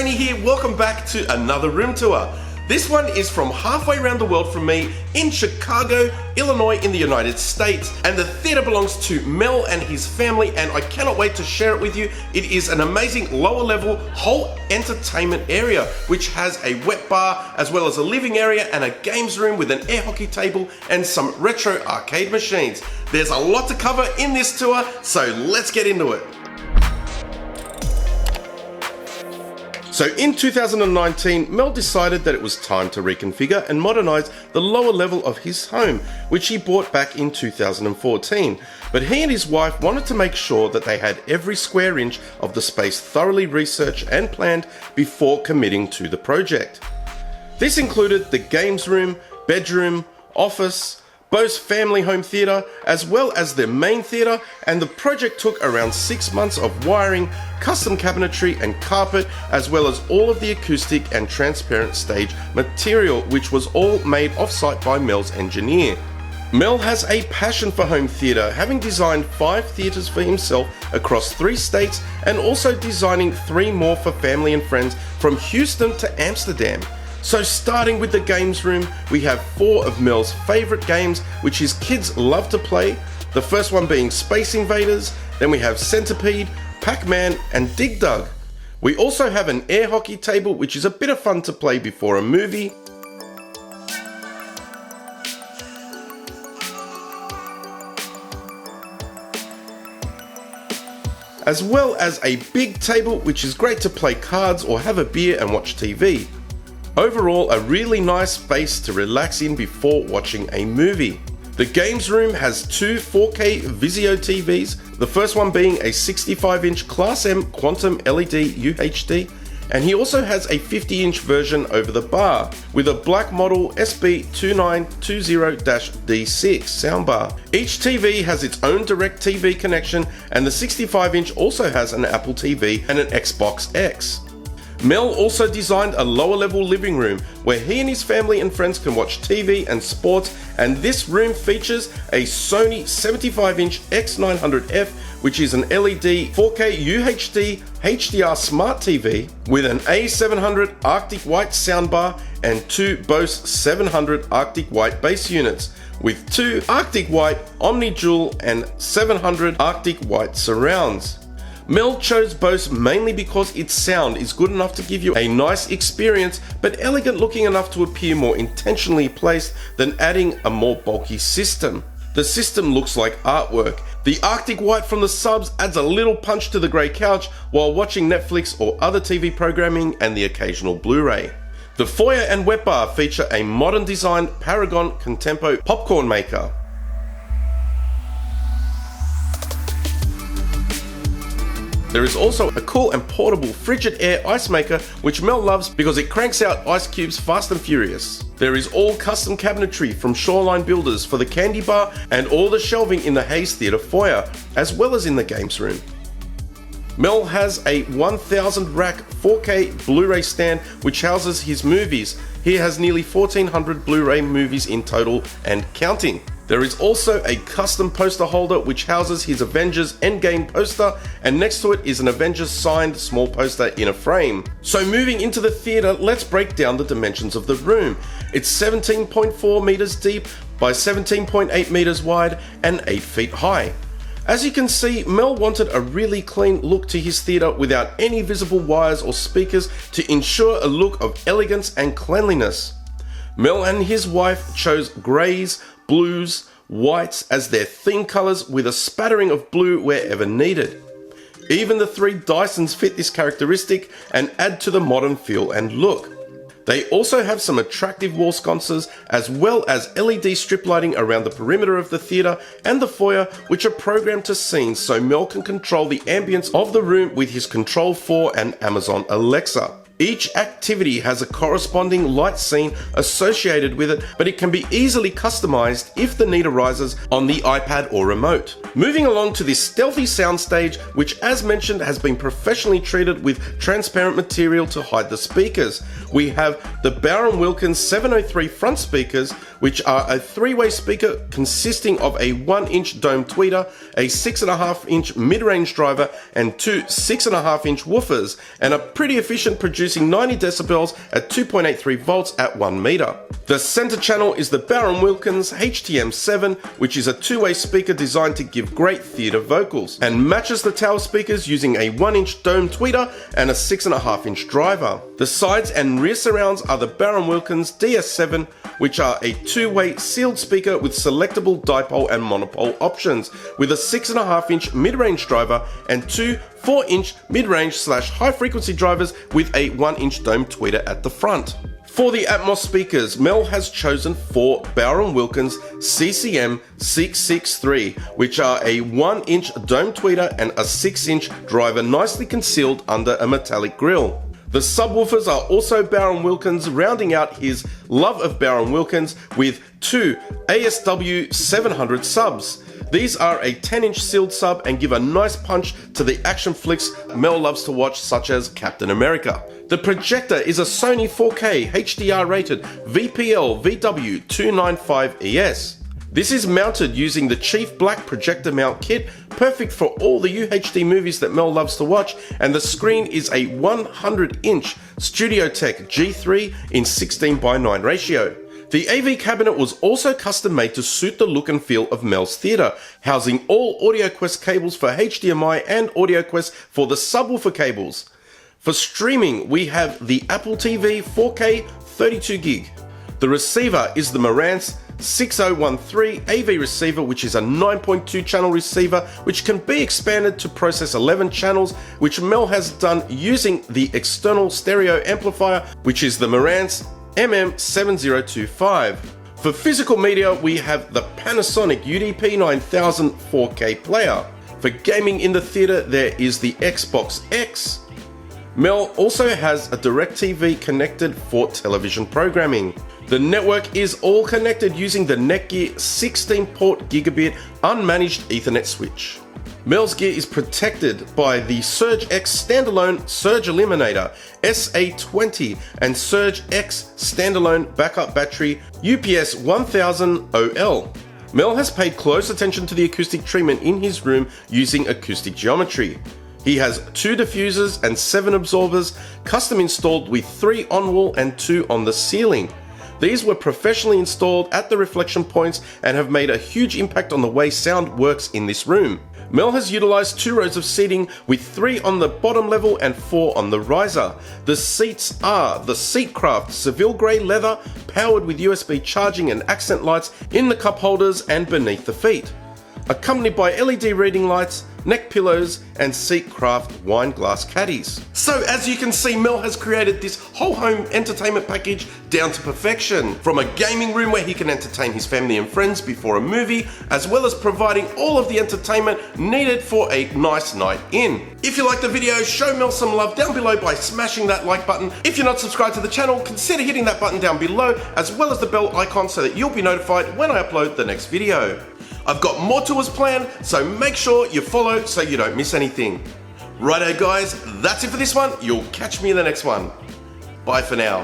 Tony here, welcome back to another room tour. This one is from halfway around the world from me in Chicago, Illinois in the United States. And the theater belongs to Mel and his family, and I cannot wait to share it with you. It is an amazing lower level whole entertainment area, which has a wet bar, as well as a living area and a games room with an air hockey table and some retro arcade machines. There's a lot to cover in this tour, so let's get into it. So in 2019, Mel decided that it was time to reconfigure and modernize the lower level of his home, which he bought back in 2014. But he and his wife wanted to make sure that they had every square inch of the space thoroughly researched and planned before committing to the project. This included the games room, bedroom, office, Bo's family home theatre, as well as their main theatre, and the project took around 6 months of wiring, custom cabinetry and carpet, as well as all of the acoustic and transparent stage material, which was all made off-site by Mel's engineer. Mel has a passion for home theatre, having designed 5 theatres for himself across 3 states and also designing 3 more for family and friends from Houston to Amsterdam. So starting with the games room, we have 4 of Mel's favourite games which his kids love to play, the first one being Space Invaders, then we have Centipede, Pac-Man and Dig Dug. We also have an air hockey table which is a bit of fun to play before a movie. As well as a big table which is great to play cards or have a beer and watch TV. Overall, a really nice space to relax in before watching a movie. The games room has 2 4K Vizio TVs, the first one being a 65-inch Class M Quantum LED UHD, and he also has a 50-inch version over the bar with a black model SB2920-D6 soundbar. Each TV has its own direct TV connection, and the 65-inch also has an Apple TV and an Xbox X. Mel also designed a lower level living room where he and his family and friends can watch TV and sports, and this room features a Sony 75-inch X900F, which is an LED 4K UHD HDR smart TV with an A700 Arctic White soundbar and 2 Bose 700 Arctic White bass units with 2 Arctic White Omni Dual and 700 Arctic White surrounds. Mel chose Bose mainly because its sound is good enough to give you a nice experience, but elegant looking enough to appear more intentionally placed than adding a more bulky system. The system looks like artwork. The Arctic White from the subs adds a little punch to the grey couch while watching Netflix or other TV programming and the occasional Blu-ray. The foyer and wet bar feature a modern design Paragon Contempo popcorn maker. There is also a cool and portable frigid air ice maker which Mel loves because it cranks out ice cubes fast and furious. There is all custom cabinetry from Shoreline Builders for the candy bar and all the shelving in the Hayes Theatre foyer, as well as in the games room. Mel has a 1000 rack 4K Blu-ray stand which houses his movies. He has nearly 1400 Blu-ray movies in total and counting. There is also a custom poster holder which houses his Avengers Endgame poster, and next to it is an Avengers signed small poster in a frame. So moving into the theatre, let's break down the dimensions of the room. It's 17.4 meters deep by 17.8 meters wide and 8 feet high. As you can see, Mel wanted a really clean look to his theatre without any visible wires or speakers to ensure a look of elegance and cleanliness. Mel and his wife chose greys, blues, whites as their theme colours with a spattering of blue wherever needed. Even the 3 Dysons fit this characteristic and add to the modern feel and look. They also have some attractive wall sconces as well as LED strip lighting around the perimeter of the theatre and the foyer, which are programmed to scenes so Mel can control the ambience of the room with his Control 4 and Amazon Alexa. Each activity has a corresponding light scene associated with it, but it can be easily customized if the need arises on the iPad or remote. Moving along to this stealthy soundstage, which as mentioned has been professionally treated with transparent material to hide the speakers. We have the Bower & Wilkins 703 front speakers, which are a 3-way speaker consisting of a 1-inch dome tweeter, a 6.5-inch mid-range driver, and 2 6.5-inch woofers, and a pretty efficient producer producing 90 decibels at 2.83 volts at 1 meter. The center channel is the Wilkins HTM7, which is a two-way speaker designed to give great theater vocals, and matches the tower speakers using a 1-inch dome tweeter and a 6.5-inch driver. The sides and rear surrounds are the Wilkins DS7, which are a two-way sealed speaker with selectable dipole and monopole options, with a 6.5-inch mid-range driver and two 4-inch mid-range/high frequency drivers with a 1-inch dome tweeter at the front. For the Atmos speakers, Mel has chosen four Wilkins CCM 663, which are a 1-inch dome tweeter and a 6-inch driver nicely concealed under a metallic grille. The subwoofers are also Wilkins, rounding out his love of Wilkins with two ASW 700 subs. These are a 10-inch sealed sub and give a nice punch to the action flicks Mel loves to watch, such as Captain America. The projector is a Sony 4K HDR rated VPLVW295ES. This is mounted using the Chief Black projector mount kit, perfect for all the UHD movies that Mel loves to watch, and the screen is a 100-inch StudioTek G3 in 16:9 ratio. The AV cabinet was also custom made to suit the look and feel of Mel's theatre, housing all AudioQuest cables for HDMI and AudioQuest for the subwoofer cables. For streaming, we have the Apple TV 4K 32GB. The receiver is the Marantz 6013 AV receiver, which is a 9.2 channel receiver which can be expanded to process 11 channels, which Mel has done using the external stereo amplifier, which is the Marantz MM7025. For physical media, we have the Panasonic UDP9000 4K player. For gaming in the theatre, there is the Xbox X. Mel also has a DirecTV connected for television programming. The network is all connected using the Netgear 16-port Gigabit unmanaged Ethernet switch. Mel's gear is protected by the SurgeX Standalone Surge Eliminator SA20 and SurgeX Standalone Backup Battery UPS 1000 OL. Mel has paid close attention to the acoustic treatment in his room using acoustic geometry. He has 2 diffusers and 7 absorbers custom installed with 3 on wall and 2 on the ceiling. These were professionally installed at the reflection points and have made a huge impact on the way sound works in this room. Mel has utilized 2 rows of seating with 3 on the bottom level and 4 on the riser. The seats are the Seatcraft Seville grey leather, powered with USB charging and accent lights in the cup holders and beneath the feet, accompanied by LED reading lights, neck pillows, and Seatcraft wine glass caddies. So as you can see, Mel has created this whole home entertainment package down to perfection. From a gaming room where he can entertain his family and friends before a movie, as well as providing all of the entertainment needed for a nice night in. If you liked the video, show Mel some love down below by smashing that like button. If you're not subscribed to the channel, consider hitting that button down below, as well as the bell icon so that you'll be notified when I upload the next video. I've got more tours planned, so make sure you follow so you don't miss anything. Righto guys, that's it for this one. You'll catch me in the next one. Bye for now.